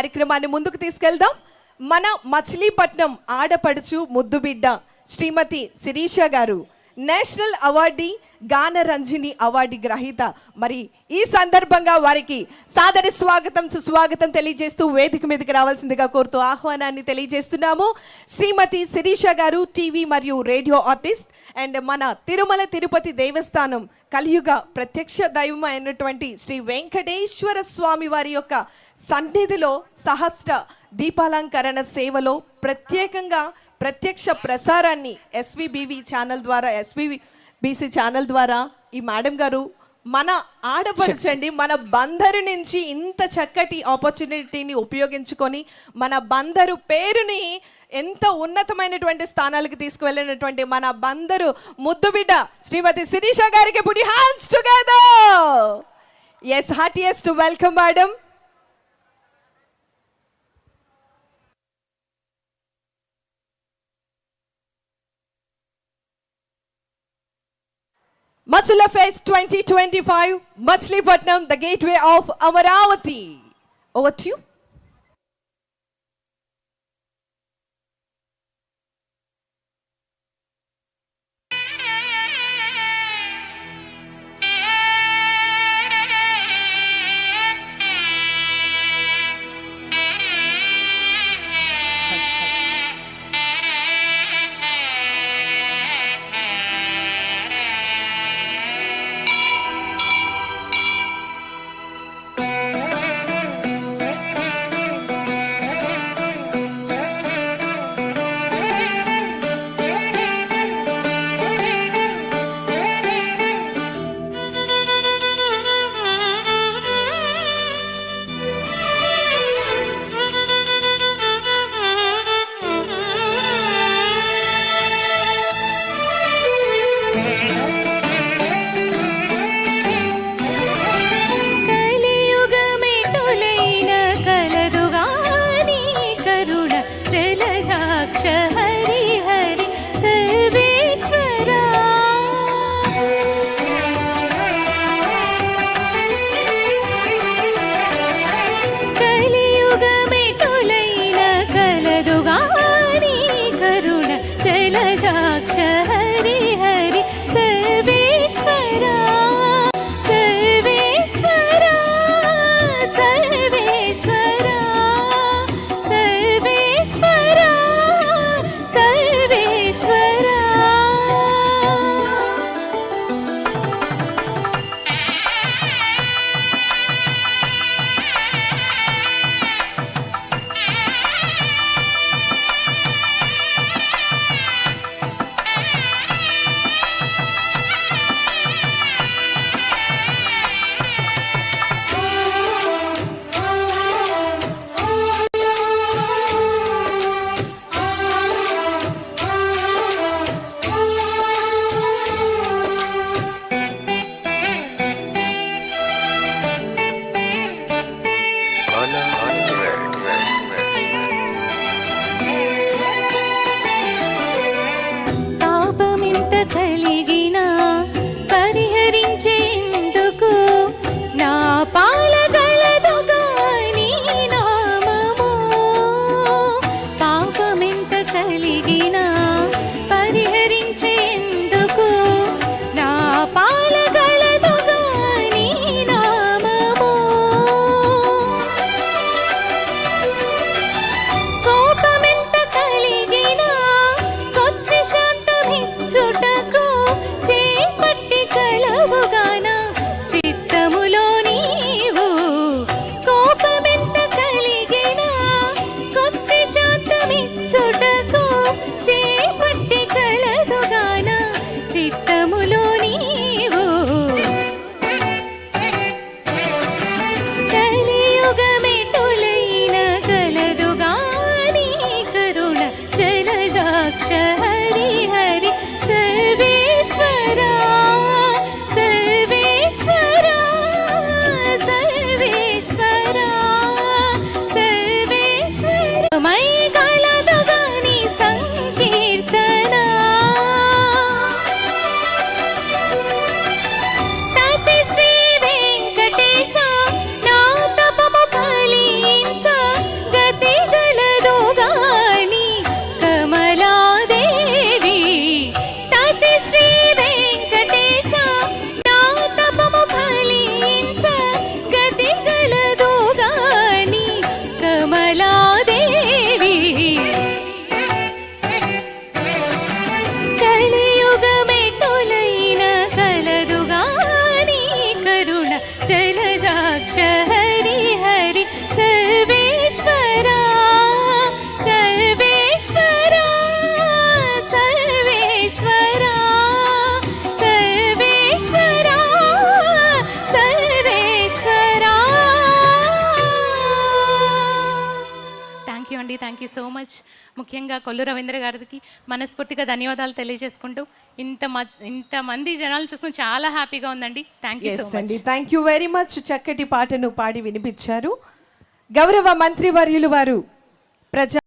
కార్యక్రమాన్ని ముందుకు తీసుకెళ్దాం. మన మచిలీపట్నం ఆడపడుచు ముద్దుబిడ్డ శ్రీమతి శిరీష గారు నేషనల్ అవార్డీ గాన రంజిని అవార్డు గ్రహీత. మరి ఈ సందర్భంగా వారికి సాదర స్వాగతం సుస్వాగతం తెలియజేస్తూ వేదిక మీదకి రావాల్సిందిగా కోరుతూ ఆహ్వానాన్ని తెలియజేస్తున్నాము. శ్రీమతి శిరీష గారు టీవీ మరియు రేడియో ఆర్టిస్ట్ అండ్ మన తిరుమల తిరుపతి దేవస్థానం కలియుగ ప్రత్యక్ష దైవం అయినటువంటి శ్రీ వెంకటేశ్వర స్వామి వారి యొక్క సన్నిధిలో సహస్ర దీపాలంకరణ సేవలో ప్రత్యేకంగా ప్రత్యక్ష ప్రసారాన్ని ఎస్విబివి ఛానల్ ద్వారా ఎస్విబిసి ఛానల్ ద్వారా ఈ మేడం గారు మన ఆడపడుచండి మన బందరు నుంచి ఇంత చక్కటి ఆపర్చునిటీని ఉపయోగించుకొని మన బందరు పేరుని ఎంత ఉన్నతమైనటువంటి స్థానాలకు తీసుకువెళ్ళినటువంటి మన బందరు ముద్దుబిడ్డ శ్రీమతి శిరీష గారికి put hands together. Yes, heartiest welcome madam. Matsula Fest 2025, Machilipatnam, the gateway of Amaravati. Over to you. అండి, థ్యాంక్ యూ సో మచ్. ముఖ్యంగా కొల్లు రవీంద్ర గారికి మనస్ఫూర్తిగా ధన్యవాదాలు తెలియజేసుకుంటూ ఇంతమంది జనాలు చూసుకుని చాలా హ్యాపీగా ఉందండి. థ్యాంక్ యూ సో మచ్ అండి, థ్యాంక్ యూ వెరీ మచ్. చక్కటి పాటను పాడి వినిపించారు. గౌరవ మంత్రివర్యులు వారు ప్రజా